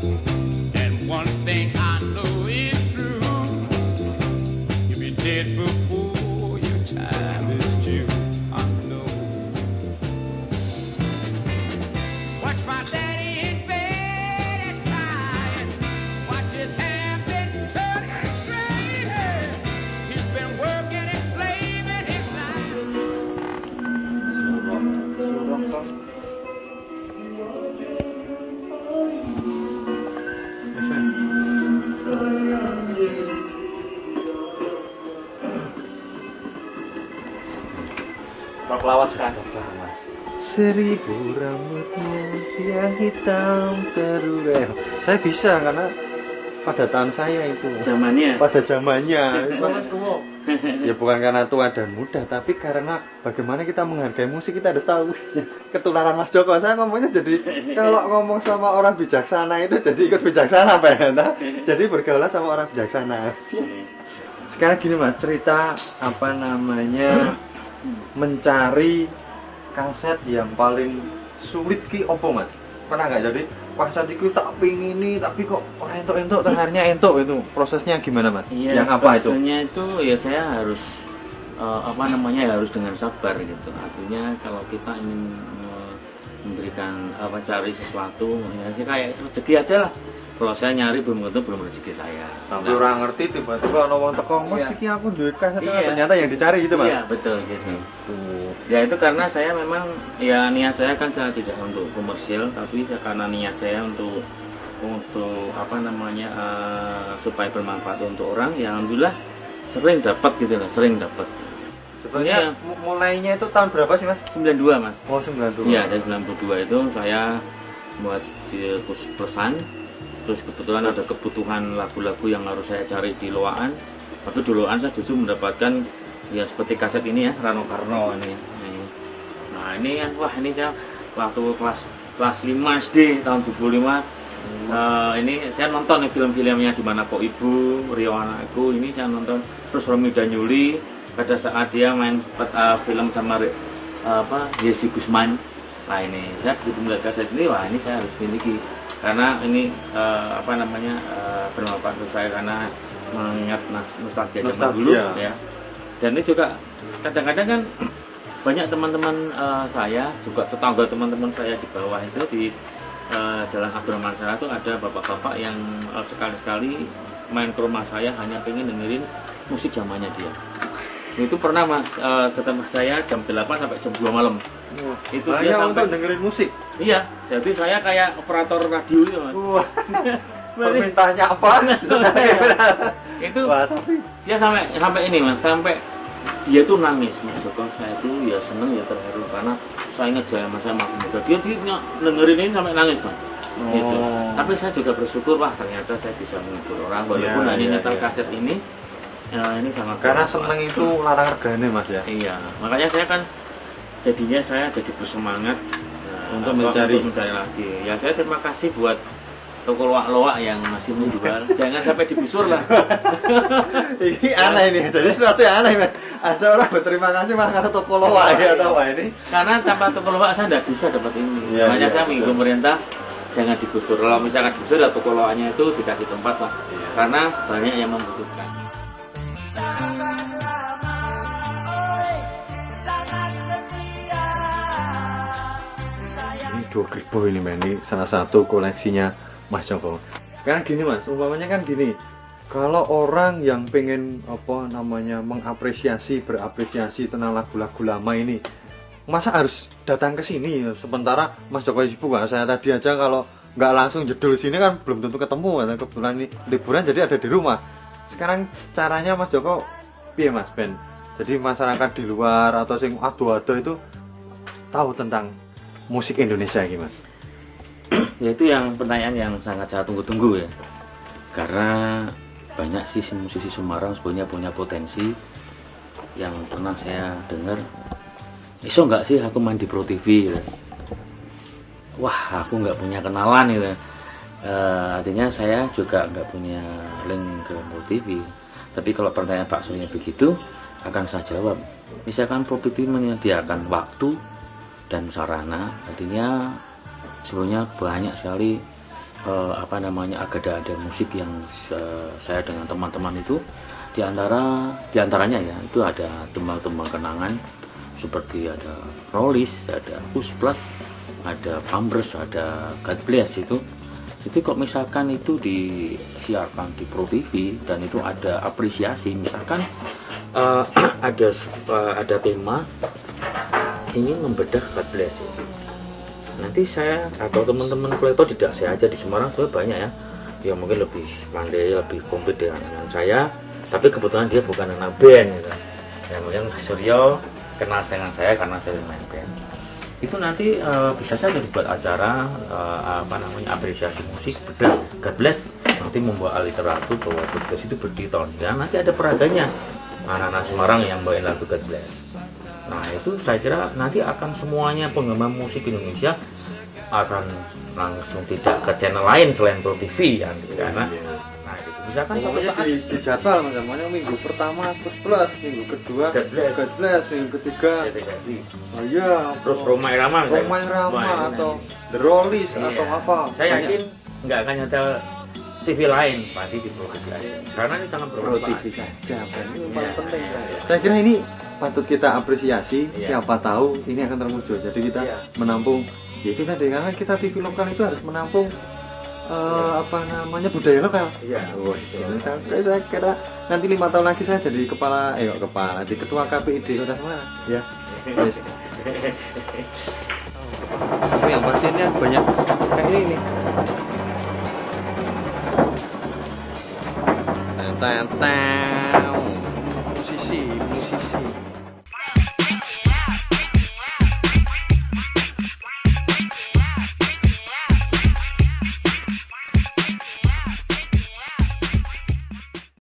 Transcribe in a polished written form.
And one thing I know is true. You'll be dead before your time is due. I know. Watch my daddy in bed at night. Watch his hand been turning gray. He's been working and slaving his life. Rok lawas kan? Seribu rambutmu yang hitam terurai. Saya bisa karena pada tahun saya itu. Zamannya. Pada zamannya. Ya bukan karena tua dan muda, tapi karena bagaimana kita menghargai musik, kita harus tahu. Ketularan Mas Joko, saya ngomongnya jadi kalau ngomong sama orang bijaksana itu jadi ikut bijaksana Pak ya. Jadi bergaul sama orang bijaksana. Sekarang gini Mas, cerita apa namanya mencari kaset yang paling sulit ki opo Mas? Pernah nggak jadi kaset itu tak pingin ini tapi kok orang entuk tengahnya entuk itu prosesnya gimana Mas? Iya, yang apa itu? prosesnya itu ya saya harus apa namanya harus dengan sabar gitu. Artinya kalau kita ingin memberikan apa cari sesuatu ya sih kayak rezeki aja lah. Kalau saya nyari belum tentu belum rezeki saya. Sampai orang ngerti tiba-tiba ono wong teko Mas iki aku duwe kaset Iya. ternyata yang dicari gitu Mas. Iya betul gitu. Ya itu karena saya memang ya niat saya kan saya tidak untuk komersil tapi karena niat saya untuk apa namanya supaya bermanfaat untuk orang ya alhamdulillah sering dapat gitu lah sering dapat. Sebenarnya mulainya itu tahun berapa sih Mas? 92 Mas. Oh 92. Iya dari 92 itu saya buat pesan. Terus kebetulan ada kebutuhan lagu-lagu yang harus saya cari di Loaan. Tapi di Loaan saya justru mendapatkan ya seperti kaset ini ya Rano Karno ini. Nah ini kan wah ini saya waktu kelas 5 SD tahun 75 ini saya nonton nih film-filmnya Di Mana Kok Ibu, Rio Anakku ini saya nonton. Terus Romi dan Yuli pada saat dia main film sama apa Yesi Gusman. Nah ini saya begitu melihat kaset ini wah ini saya harus miliki karena ini apa namanya bermanfaat untuk saya karena mengingat nostalgia zaman dulu ya. Dan ini juga kadang-kadang kan banyak teman-teman saya juga tetangga teman-teman saya di bawah itu di Jalan Abdurrahman Saleh itu ada bapak-bapak yang sekali-sekali main ke rumah saya hanya pengen dengerin musik zamannya dia. Itu pernah Mas ketemu saya jam 8 sampai jam 2 malam. Itu dia sampai untuk dengerin musik. Iya, jadi saya kayak operator radio itu Mas. Wah. Permintaannya apa? Itu wah, tapi dia sampai ini Mas, sampai dia tuh nangis Mas Joko. Saya tuh ya seneng ya terharu karena saya ingat saya masih muda. Dia dengerin ini sampai nangis Mas. Gitu. Tapi saya juga bersyukur wah ternyata saya bisa menghibur orang walaupun hanya nyetel kaset ini. Ini sangat karena seneng itu larang regane Mas ya. Iya, makanya saya kan jadinya saya jadi bersemangat untuk mencari lagi. Ya saya terima kasih buat toko loak-loak yang masih menjual. Jangan sampai digusur lah. Ini aneh ini, jadi sesuatu yang aneh Mas. Ada orang berterima kasih malah karena toko loak ya atau apa ini? Karena tanpa toko loak saya tidak bisa dapat ini. Makanya saya mengingat pemerintah jangan digusur. Kalau misalkan digusur ya toko loaknya itu dikasih tempat lah. Karena banyak yang membutuhkan. Ini 2.000 ini Mas, ini salah satu koleksinya Mas Joko. Sekarang gini Mas, umpamanya kan gini, kalau orang yang pengen apa namanya berapresiasi tentang lagu-lagu lama ini, masa harus datang ke sini? Sementara Mas Joko sibuk kan, saya tadi aja kalau nggak langsung jedul sini kan belum tentu ketemu kan, kebetulan ini liburan jadi ada di rumah. Sekarang caranya Mas Joko piye Mas Ben? Jadi masyarakat di luar atau sing ado-ado itu tahu tentang musik Indonesia ini Mas. Ya itu yang pertanyaan yang sangat saya tunggu-tunggu ya. Karena banyak sih musisi Semarang sebenarnya punya potensi yang pernah saya dengar. Iso nggak sih aku main di Pro TV gitu. Wah aku nggak punya kenalan gitu. Artinya saya juga nggak punya link ke Pro TV. Tapi kalau pertanyaan Pak Surya begitu akan saya jawab. Misalkan Pro TV menyediakan waktu dan sarana, artinya sebenarnya banyak sekali agada musik yang saya dengan teman-teman itu diantaranya ya itu ada tembang-tembang kenangan seperti ada Rollies, ada Push Plus, ada Pampers, ada God Bless itu kok misalkan itu disiarkan di Pro TV dan itu ada apresiasi misalkan ada tema ingin membedah God Bless itu. Nanti saya atau teman-teman kolektor tidak saya aja di Semarang sebenarnya banyak ya yang mungkin lebih pandai, lebih komplit dengan saya, tapi kebetulan dia bukan anak band gitu. Ya mungkin Suryo kenal dengan saya karena saya main band. Itu nanti bisa saja dibuat acara apresiasi musik bedah God Bless, nanti membawa literatur bahwa God Bless itu berdiri tahun ya, nanti ada peraganya anak-anak Semarang yang bawain lagu God Bless. Nah itu saya kira nanti akan semuanya penggemar musik Indonesia akan langsung tidak ke channel lain selain Pro TV kan, karena nah gitu. Misalkan suatu saat di jadwal namanya minggu pertama plus minggu kedua God Bless, minggu ketiga oh iya terus Roma Irama atau The Rollies atau apa. Saya yakin nggak akan nyetel TV lain, pasti di Pro TV karena ini sangat Pro bermanfaat. TV saja, ini paling penting. Saya kira ini patut kita apresiasi, siapa tahu ini akan terwujud. Jadi kita menampung, ya itu tadi karena kita TV lokal itu harus menampung budaya lokal. Iya. Saya kira nanti 5 tahun lagi saya jadi di ketua KPID Kota Semarang. Ya. Yes. Tapi yang pastinya banyak kayak ini nih. Musisi